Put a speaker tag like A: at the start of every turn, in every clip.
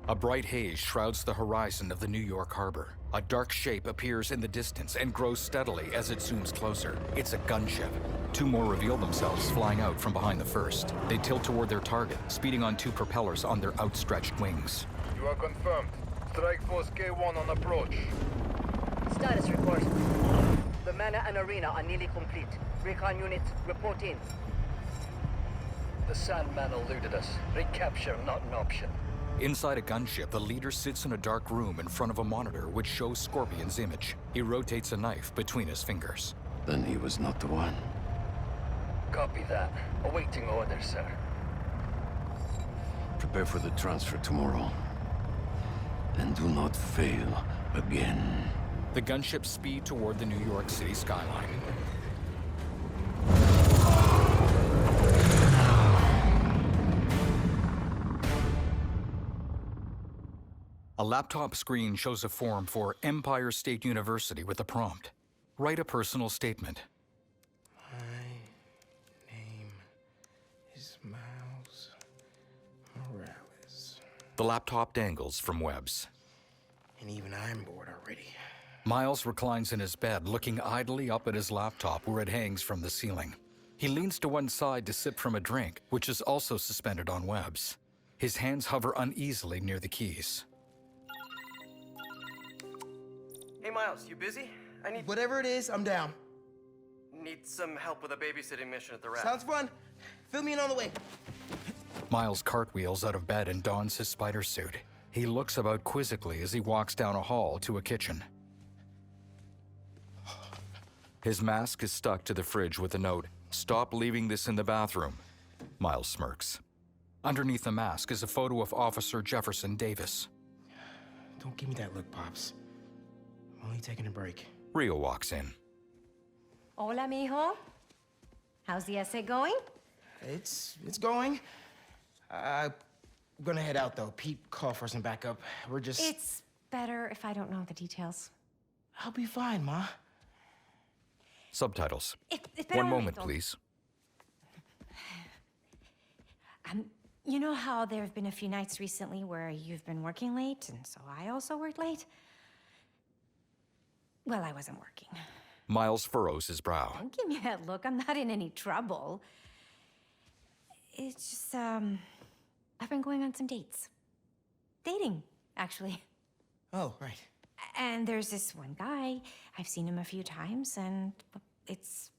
A: A bright haze shrouds the horizon of the New York harbor. A dark shape appears in the distance and grows steadily as it zooms closer. It's a gunship. Two more reveal themselves flying out from behind the first. They tilt toward their target, speeding on two propellers on their outstretched wings.
B: You are confirmed. Strike Force K1 on approach.
C: Status report. The Mana and Arena are nearly complete. Recon units, report in.
D: The Sandman eluded us. Recapture not an option.
A: Inside a gunship, the leader sits in a dark room in front of a monitor which shows Scorpion's image. He rotates a knife between his fingers.
E: Then he was not the one.
D: Copy that. Awaiting orders, sir.
E: Prepare for the transfer tomorrow. And do not fail again.
A: The gunships speed toward the New York City skyline. A laptop screen shows a form for Empire State University with a prompt. Write a personal statement.
F: My name is Miles Morales.
A: The laptop dangles from webs.
F: And even I'm bored already.
A: Miles reclines in his bed, looking idly up at his laptop where it hangs from the ceiling. He leans to one side to sip from a drink, which is also suspended on webs. His hands hover uneasily near the keys.
G: Hey Miles, you busy? I need
F: Whatever it is, I'm down.
G: some help with a babysitting mission at the raft.
F: Sounds fun. Fill me in on the way.
A: Miles cartwheels out of bed and dons his spider suit. He looks about quizzically as he walks down a hall to a kitchen. His mask is stuck to the fridge with a note, "Stop leaving this in the bathroom." Miles smirks. Underneath the mask is a photo of Officer Jefferson Davis.
F: Don't give me that look, Pops. I'm only taking a break.
A: Rio walks in.
H: Hola, mijo. How's the essay going?
F: It's going. I'm gonna head out, though. Pete called for some backup. We're just...
H: It's better if I don't know the details.
F: I'll be fine, Ma.
A: Subtitles.
H: It's
A: One moment, please.
H: You know how there have been a few nights recently where you've been working late, and so I also worked late? Well, I wasn't working.
A: Miles furrows his brow.
H: Don't give me that look. I'm not in any trouble. It's just, I've been going on some dates. Dating, actually.
F: Oh, right.
H: And there's this one guy. I've seen him a few times, and it's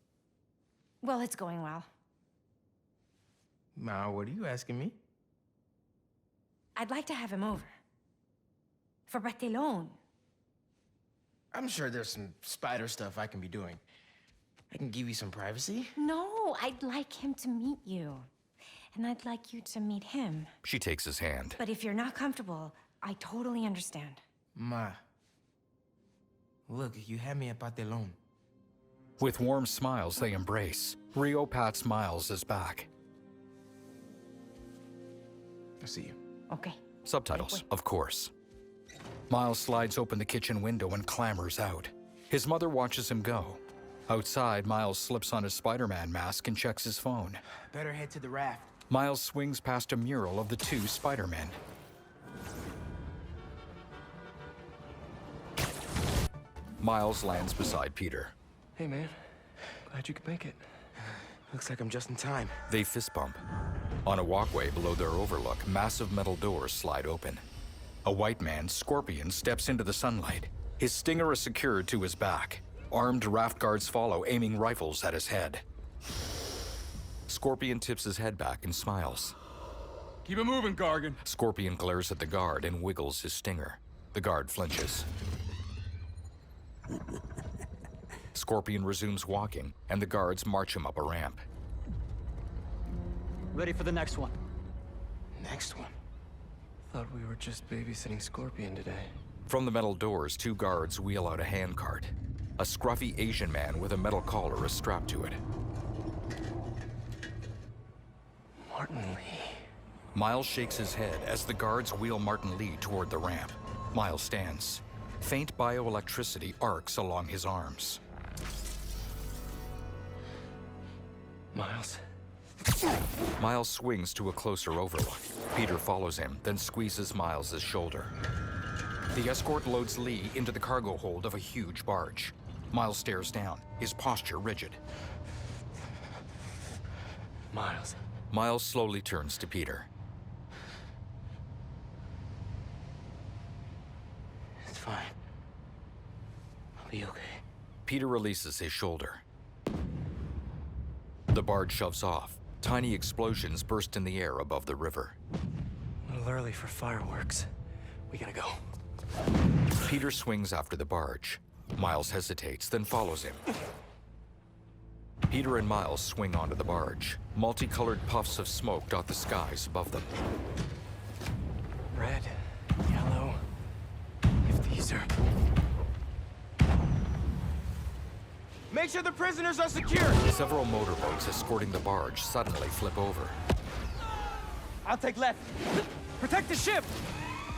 H: going well.
F: Ma, what are you asking me?
H: I'd like to have him over. For Barthelone.
F: I'm sure there's some spider stuff I can be doing. I can give you some privacy.
H: No, I'd like him to meet you. And I'd like you to meet him.
A: She takes his hand.
H: But if you're not comfortable, I totally understand.
F: Ma. Look, you had me at Patelon.
A: With warm smiles, they embrace. Rio pats Miles' back.
F: I'll see you.
H: Okay.
A: Subtitles, of course. Miles slides open the kitchen window and clambers out. His mother watches him go. Outside, Miles slips on his Spider-Man mask and checks his phone.
F: Better head to the raft.
A: Miles swings past a mural of the two Spider-Men. Miles lands beside Peter.
F: Hey, man. Glad you could make it. Looks like I'm just in time.
A: They fist bump. On a walkway below their overlook, massive metal doors slide open. A white man, Scorpion, steps into the sunlight. His stinger is secured to his back. Armed raft guards follow, aiming rifles at his head. Scorpion tips his head back and smiles.
I: Keep it moving, Gargan.
A: Scorpion glares at the guard and wiggles his stinger. The guard flinches. Scorpion resumes walking, and the guards march him up a ramp.
J: Ready for the next one.
F: Next one.
I: Thought we were just babysitting Scorpion today.
A: From the metal doors, two guards wheel out a handcart. A scruffy Asian man with a metal collar is strapped to it.
I: Martin Lee.
A: Miles shakes his head as the guards wheel Martin Lee toward the ramp. Miles stands. Faint bioelectricity arcs along his arms.
I: Miles,
A: Miles swings to a closer overlook. Peter follows him, then squeezes Miles' shoulder. The escort loads Lee into the cargo hold of a huge barge. Miles stares down, his posture rigid.
I: Miles.
A: Miles slowly turns to Peter.
I: It's fine. I'll be okay.
A: Peter releases his shoulder. The barge shoves off. Tiny explosions burst in the air above the river.
I: A little early for fireworks. We gotta go.
A: Peter swings after the barge. Miles hesitates, then follows him. Peter and Miles swing onto the barge. Multicolored puffs of smoke dot the skies above them.
I: Red, yellow. If these are...
F: Make sure the prisoners are secure!
A: Several motorboats escorting the barge suddenly flip over.
F: I'll take left. Protect the ship!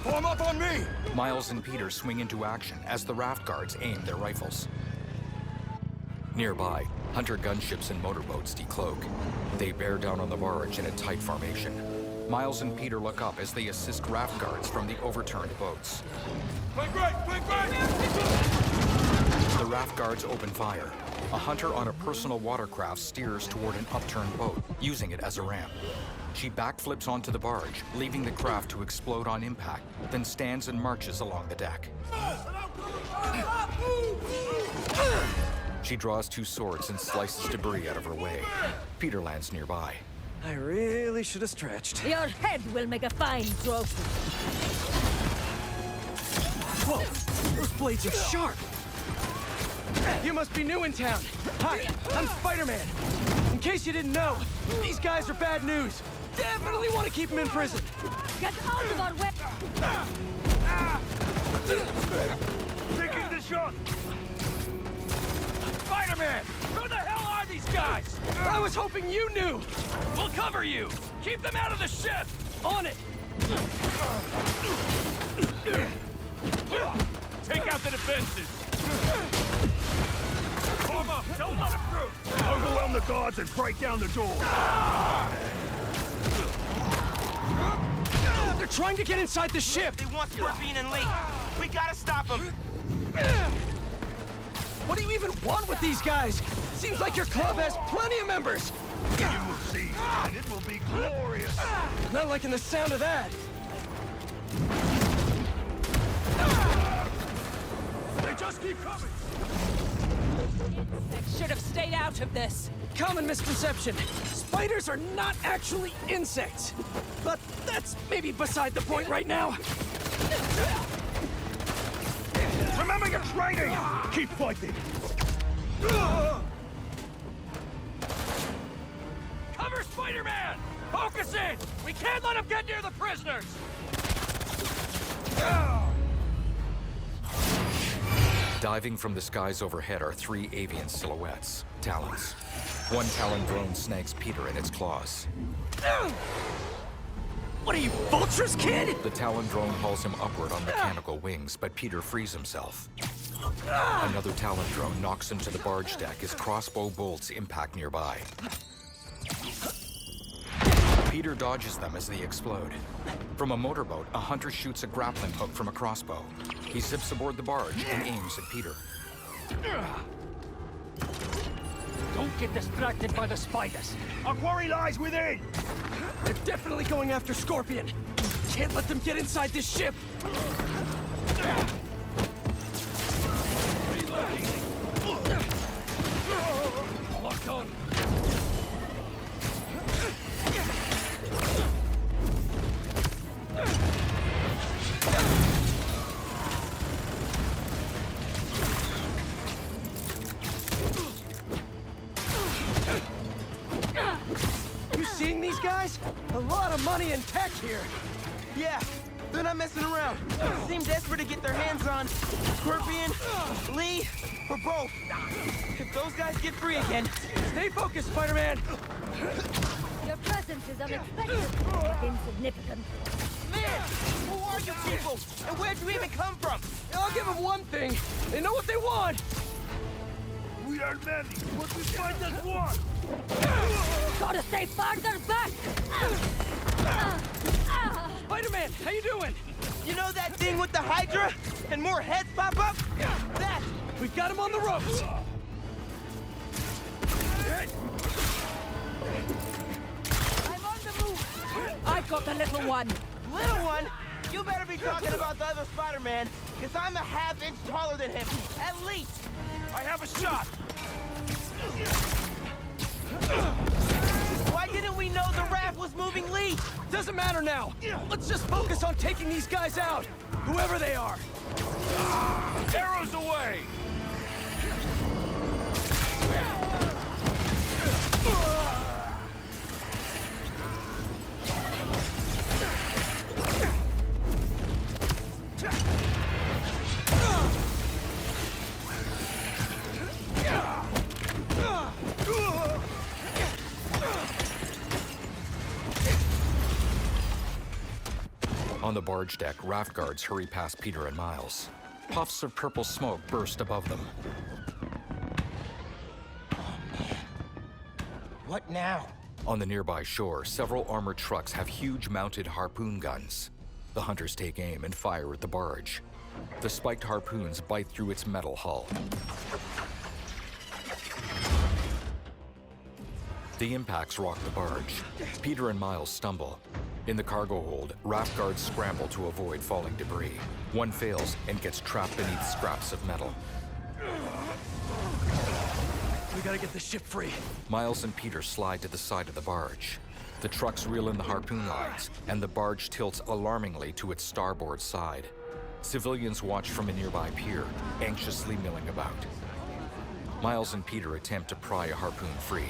B: Form up on me!
A: Miles and Peter swing into action as the raft guards aim their rifles. Nearby, hunter gunships and motorboats decloak. They bear down on the barge in a tight formation. Miles and Peter look up as they assist raft guards from the overturned boats.
B: Flank right! Flank right!
A: The raft guards open fire. A hunter on a personal watercraft steers toward an upturned boat, using it as a ramp. She backflips onto the barge, leaving the craft to explode on impact, then stands and marches along the deck. She draws two swords and slices debris out of her way. Peter lands nearby.
I: I really should have stretched.
C: Your head will make a fine trophy.
I: Whoa! Those blades are sharp!
F: You must be new in town. Hi, I'm Spider-Man. In case you didn't know, these guys are bad news. Definitely want to keep them in prison.
C: Get out of our way!
B: Taking the shot! Spider-Man! Who the hell are these guys?
F: I was hoping you knew.
B: We'll cover you! Keep them out of the ship!
F: On it.
B: Take out the defenses! Form up! Don't let them through! Overwhelm the guards and break down the door!
F: They're trying to get inside the ship.
J: They want Scorpion and Lee. We gotta stop them.
F: What do you even want with these guys? Seems like your club has plenty of members.
B: You will see, and it will be glorious!
F: Not liking the sound of that.
B: They just keep coming!
C: Should have stayed out of this.
F: Common misconception. Spiders are not actually insects. But that's maybe beside the point right now.
B: Remember your training! Keep fighting! Cover Spider-Man! Focus in! We can't let him get near the prisoners!
A: Diving from the skies overhead are three avian silhouettes, talons. One talon drone snags Peter in its claws.
F: What are you, vultures, kid?
A: The talon drone hauls him upward on mechanical wings, but Peter frees himself. Another talon drone knocks him to the barge deck as crossbow bolts impact nearby. Peter dodges them as they explode. From a motorboat, a hunter shoots a grappling hook from a crossbow. He zips aboard the barge and aims at Peter.
D: Don't get distracted by the spiders.
B: Our quarry lies within!
F: They're definitely going after Scorpion. Can't let them get inside this ship.
D: Lock on.
F: You seeing these guys? A lot of money and tech here.
J: Yeah, they're not messing around. Seem desperate to get their hands on Scorpion, Lee, or both. If those guys get free again,
F: Stay focused, Spider-Man.
C: Your presence is unexpected, but insignificant.
J: man, who are you people? And where'd you even come from?
F: I'll give them one thing. They know what they want.
B: We are many, but we fight as one!
C: Gotta stay farther back!
F: Spider-Man, how you doing?
J: You know that thing with the Hydra? And more heads pop up? That!
F: We've got him on the ropes!
C: I'm on the move! I got the little one!
J: Little one? You better be talking about the other Spider-Man, because I'm a half-inch taller than him, at least!
B: I have a shot!
J: Why didn't we know the raft was moving Lee?
F: Doesn't matter now! Let's just focus on taking these guys out! Whoever they are!
B: Arrows away!
A: On the barge deck, raft guards hurry past Peter and Miles. Puffs of purple smoke burst above them.
J: What now?
A: On the nearby shore, several armored trucks have huge mounted harpoon guns. The hunters take aim and fire at the barge. The spiked harpoons bite through its metal hull. The impacts rock the barge. Peter and Miles stumble. In the cargo hold, raft guards scramble to avoid falling debris. One fails and gets trapped beneath scraps of metal.
F: We gotta get the ship free.
A: Miles and Peter slide to the side of the barge. The trucks reel in the harpoon lines, and the barge tilts alarmingly to its starboard side. Civilians watch from a nearby pier, anxiously milling about. Miles and Peter attempt to pry a harpoon free.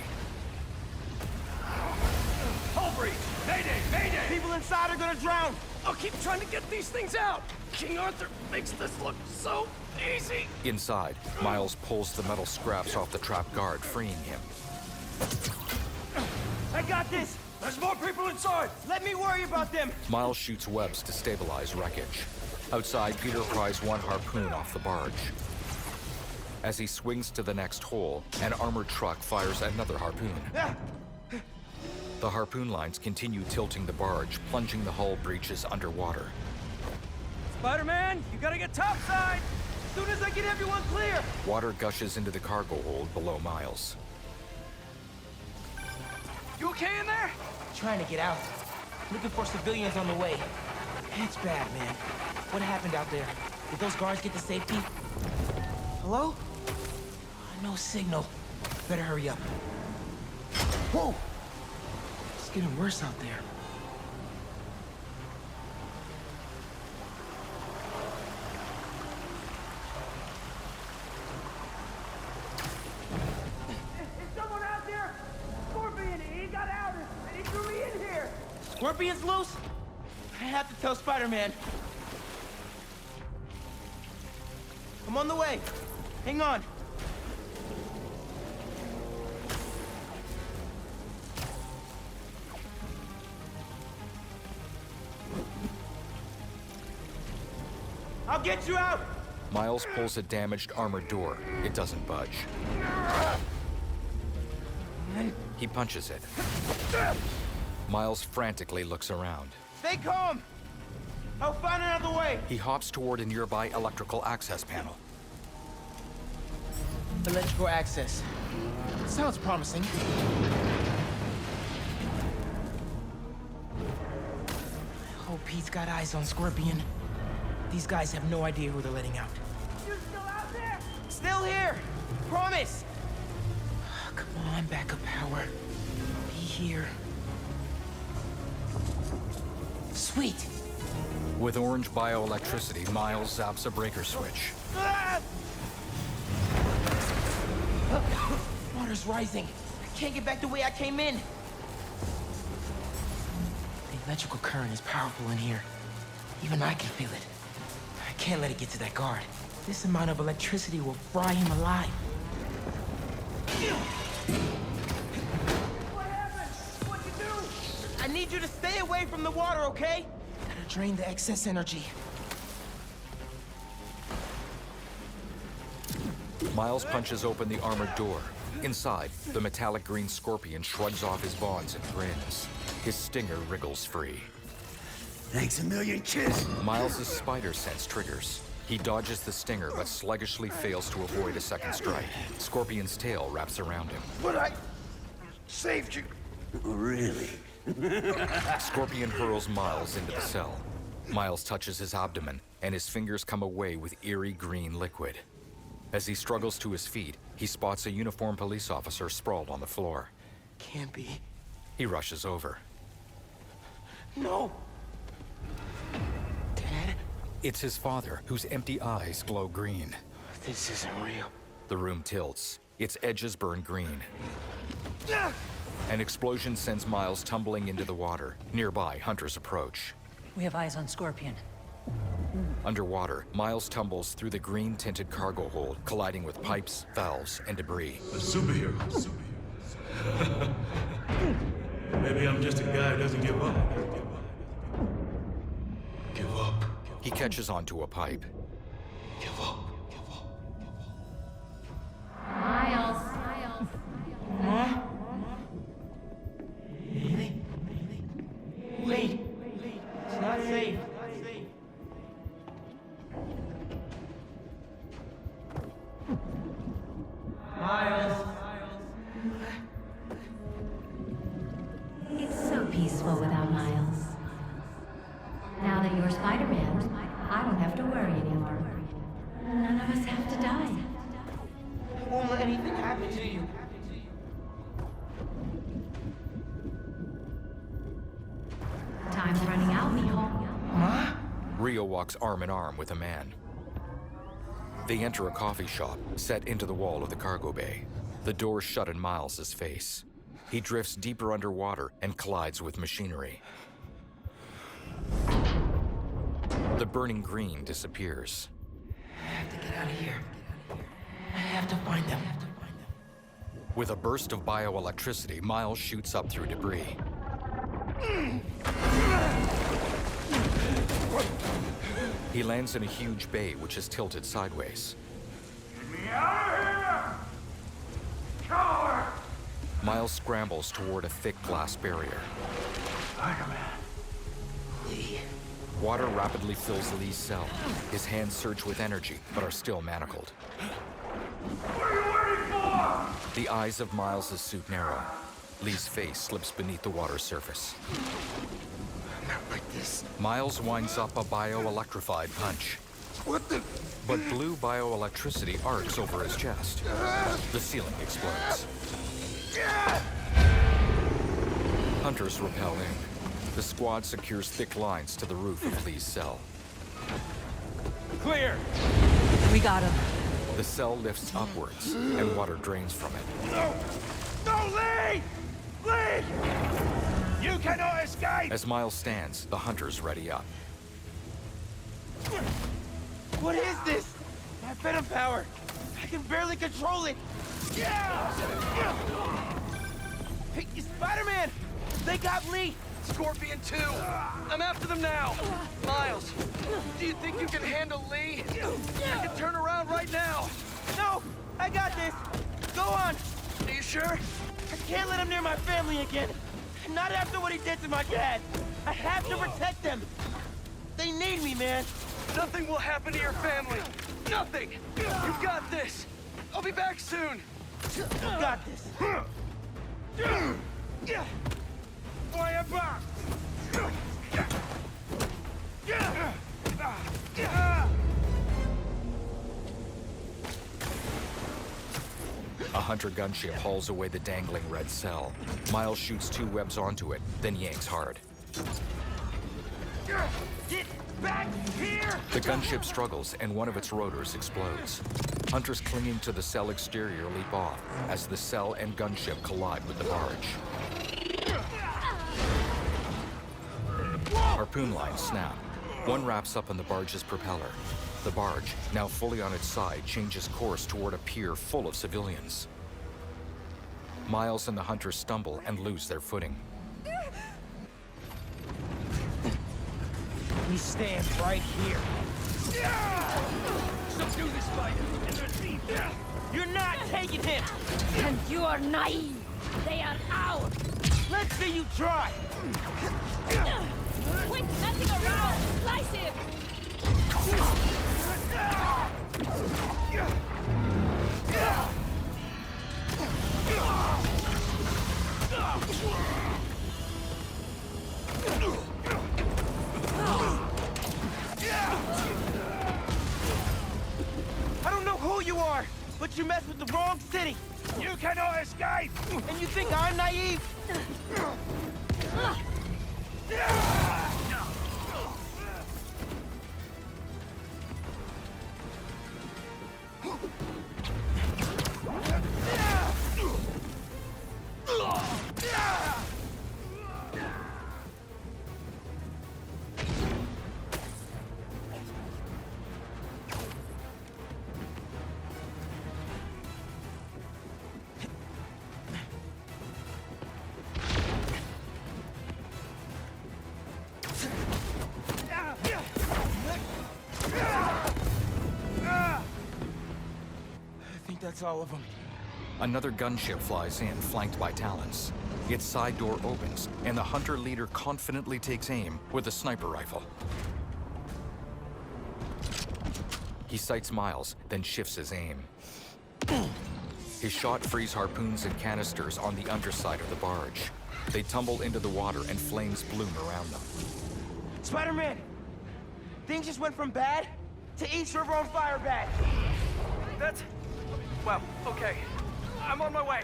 B: Hull breach! Mayday! Mayday!
J: People inside are gonna drown!
F: I'll keep trying to get these things out! King Arthur makes this look so easy!
A: Inside, Miles pulls the metal scraps off the trap guard, freeing him.
J: I got this!
B: There's more people inside!
J: Let me worry about them!
A: Miles shoots webs to stabilize wreckage. Outside, Peter pries one harpoon off the barge. As he swings to the next hole, an armored truck fires another harpoon. The harpoon lines continue tilting the barge, plunging the hull breaches underwater.
F: Spider-Man, you gotta get topside!
J: As soon as I get everyone clear!
A: Water gushes into the cargo hold below Miles.
F: You okay in there?
J: Trying to get out. Looking for civilians on the way. It's bad, man. What happened out there? Did those guards get to safety? Hello? No signal. Better hurry up. Whoa! It's getting worse out there.
B: Is someone out there? Scorpion, he got out and he threw me in here!
J: Scorpion's loose? I have to tell Spider-Man. I'm on the way. Hang on. I'll get you out!
A: Miles pulls a damaged armored door. It doesn't budge. He punches it. Miles frantically looks around.
J: Stay calm! I'll find another way!
A: He hops toward a nearby electrical access panel.
J: Electrical access. Sounds promising. I hope Pete's got eyes on Scorpion. These guys have no idea who they're letting out.
B: You still out there?
J: Still here! Promise! Come on, backup power. Be here. Sweet!
A: With orange bioelectricity, Miles zaps a breaker switch.
J: Ah! Water's rising. I can't get back the way I came in. The electrical current is powerful in here. Even I can feel it. I can't let it get to that guard. This amount of electricity will fry him alive.
B: What happened? What'd you do?
J: I need you to stay away from the water, okay? Gotta drain the excess energy.
A: Miles punches open the armored door. Inside, the metallic green scorpion shrugs off his bonds and grins. His stinger wriggles free.
K: Thanks a million, kiss.
A: Miles' spider sense triggers. He dodges the stinger, but sluggishly fails to avoid a second strike. Scorpion's tail wraps around him.
K: But I saved you. Really?
A: Scorpion hurls Miles into the cell. Miles touches his abdomen, and his fingers come away with eerie green liquid. As he struggles to his feet, he spots a uniformed police officer sprawled on the floor.
F: Can't be.
A: He rushes over.
F: No! Dad?
A: It's his father, whose empty eyes glow green.
F: This isn't real.
A: The room tilts. Its edges burn green. An explosion sends Miles tumbling into the water. Nearby, hunters approach.
C: We have eyes on Scorpion.
A: Underwater, Miles tumbles through the green-tinted cargo hold, colliding with pipes, valves, and debris.
K: A superhero. Maybe I'm just a guy who doesn't give up. Give up.
A: He catches onto a pipe.
K: Give up.
H: Miles.
J: Huh? Wait. It's not safe. Miles.
L: It's so peaceful without Miles. Now that you're Spider-Man, I don't have to worry anymore. None of us have to die.
J: I won't let anything happen to you.
L: Time's running out, mijo.
J: Huh?
A: Rio walks arm in arm with a man. They enter a coffee shop, set into the wall of the cargo bay. The doors shut in Miles' face. He drifts deeper underwater and collides with machinery. The burning green disappears.
J: I have to get out of here. I have to find them.
A: With a burst of bioelectricity, Miles shoots up through debris. He lands in a huge bay which is tilted sideways.
K: Get me out of here! Coward!
A: Miles scrambles toward a thick glass barrier.
K: Spider-Man.
A: Water rapidly fills Lee's cell. His hands surge with energy, but are still manacled.
K: What are you waiting for?
A: The eyes of Miles' suit narrow. Lee's face slips beneath the water's surface.
K: Not like this.
A: Miles winds up a bioelectrified punch.
K: What the?
A: But blue bioelectricity arcs over his chest. The ceiling explodes. Hunters repel in. The squad secures thick lines to the roof of Lee's cell.
B: Clear!
C: We got him.
A: The cell lifts upwards, and water drains from it.
K: No! No, Lee! Lee! You cannot escape!
A: As Miles stands, the hunters ready up.
J: What is this? My venom power. I can barely control it. Hey, Spider-Man! They got Lee!
F: Scorpion 2! I'm after them now! Miles, do you think you can handle Lee? I can turn around right now!
J: No! I got this! Go on!
F: Are you sure?
J: I can't let him near my family again! Not after what he did to my dad! I have to protect them! They need me, man!
F: Nothing will happen to your family! Nothing! You've got this! I'll be back soon!
J: I got this!
K: Fire back!
A: A hunter gunship hauls away the dangling red cell. Miles shoots 2 webs onto it, then yanks hard.
K: Get back here!
A: The gunship struggles, and one of its rotors explodes. Hunters clinging to the cell exterior leap off as the cell and gunship collide with the barge. Harpoon lines snap. One wraps up on the barge's propeller. The barge, now fully on its side, changes course toward a pier full of civilians. Miles and the hunters stumble and lose their footing.
J: We stand right here.
B: subdue the spider, and then leave.
J: You're not taking him!
L: And you are naive. They are ours.
J: Let's see you try!
L: Quit messing around. Slice him.
J: I don't know who you are, but you messed with the wrong city!
B: You cannot escape!
J: And you think I'm naive? I think that's all of them.
A: Another gunship flies in, flanked by Talons. Its side door opens, and the hunter leader confidently takes aim with a sniper rifle. He sights Miles, then shifts his aim. His shot frees harpoons and canisters on the underside of the barge. They tumble into the water and flames bloom around them.
J: Spider-Man! Things just went from bad to East River on fire bad.
G: That's... well, okay. I'm on my way.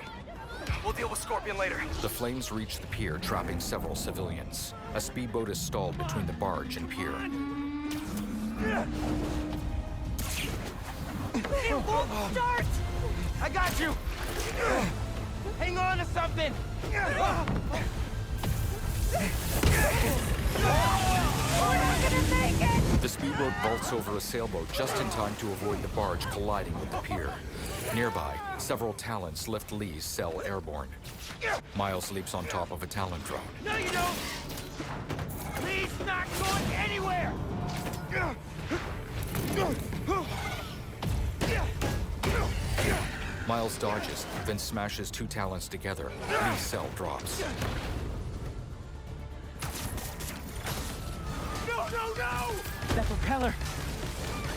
G: We'll deal with Scorpion later.
A: The flames reach the pier, trapping several civilians. A speedboat is stalled between the barge and pier.
J: It won't start! I got you! Hang on to something!
L: We're not gonna make it!
A: The speedboat vaults over a sailboat just in time to avoid the barge colliding with the pier. Nearby, several Talons lift Lee's cell airborne. Miles leaps on top of a Talon drone.
B: No, you don't! Lee's not going anywhere!
A: Miles dodges, then smashes two Talons together. Lee's cell drops.
B: No, no, no!
J: That propeller!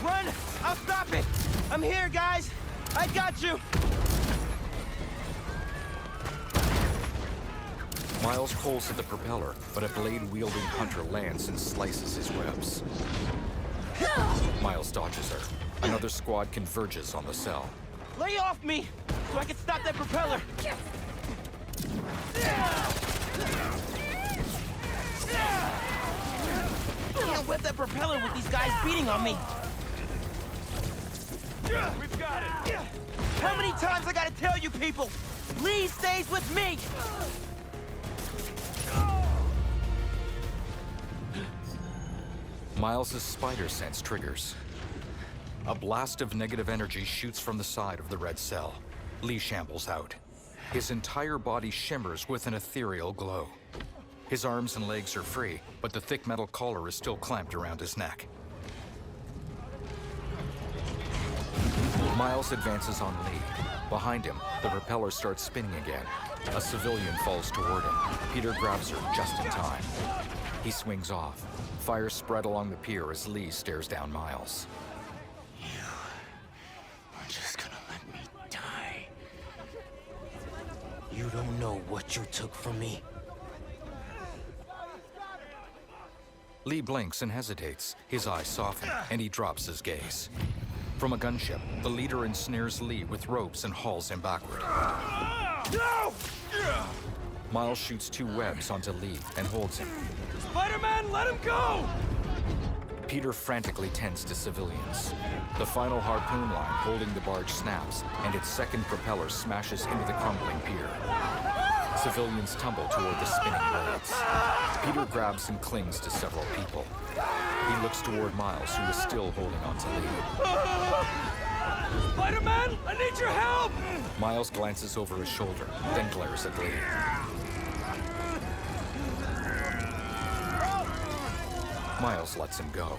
J: Run! I'll stop it! I'm here, guys! I got you!
A: Miles pulls at the propeller, but a blade-wielding hunter lands and slices his webs. Miles dodges her. Another squad converges on the cell.
J: Lay off me, so I can stop that propeller! I can't whip that propeller with these guys beating on me!
B: We've got it!
J: How many times I gotta tell you people? Lee stays with me!
A: Miles' spider sense triggers. A blast of negative energy shoots from the side of the red cell. Lee shambles out. His entire body shimmers with an ethereal glow. His arms and legs are free, but the thick metal collar is still clamped around his neck. Miles advances on Lee. Behind him, the propeller starts spinning again. A civilian falls toward him. Peter grabs her just in time. He swings off. Fire spread along the pier as Lee stares down Miles.
J: You're just gonna let me die. You don't know what you took from me.
A: Lee blinks and hesitates. His eyes soften, and he drops his gaze. From a gunship, the leader ensnares Lee with ropes and hauls him backward.
B: No!
A: Miles shoots two webs onto Lee and holds him.
B: Spider-Man, let him go!
A: Peter frantically tends to civilians. The final harpoon line holding the barge snaps, and its second propeller smashes into the crumbling pier. Civilians tumble toward the spinning blades. Peter grabs and clings to several people. He looks toward Miles, who is still holding on to Lee.
B: Spider-Man, I need your help!
A: Miles glances over his shoulder, then glares at Lee. Miles lets him go.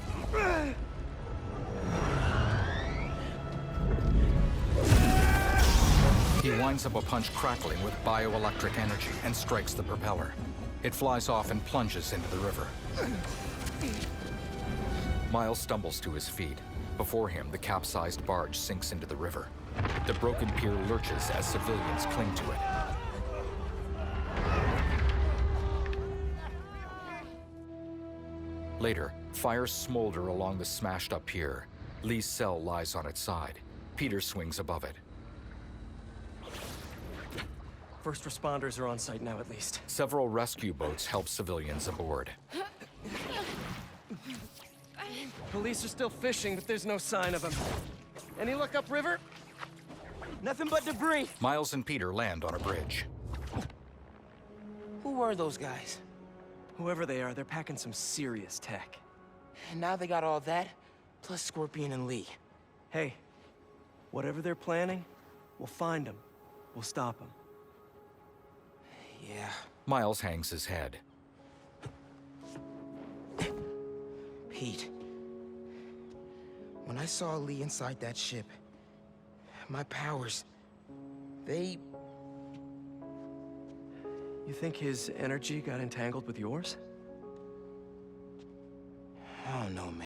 A: He winds up a punch crackling with bioelectric energy and strikes the propeller. It flies off and plunges into the river. Miles stumbles to his feet. Before him, the capsized barge sinks into the river. The broken pier lurches as civilians cling to it. Later, fires smolder along the smashed-up pier. Lee's cell lies on its side. Peter swings above it.
F: First responders are on site now, at least.
A: Several rescue boats help civilians aboard.
F: Police are still fishing, but there's no sign of them. Any luck upriver? Nothing but debris.
A: Miles and Peter land on a bridge.
J: Who were those guys?
F: Whoever they are, they're packing some serious tech.
J: And now they got all that, plus Scorpion and Lee.
F: Hey, whatever they're planning, we'll find them. We'll stop them.
J: Yeah.
A: Miles hangs his head.
J: Pete, when I saw Lee inside that ship, my powers, they...
F: You think his energy got entangled with yours?
J: I don't know, man.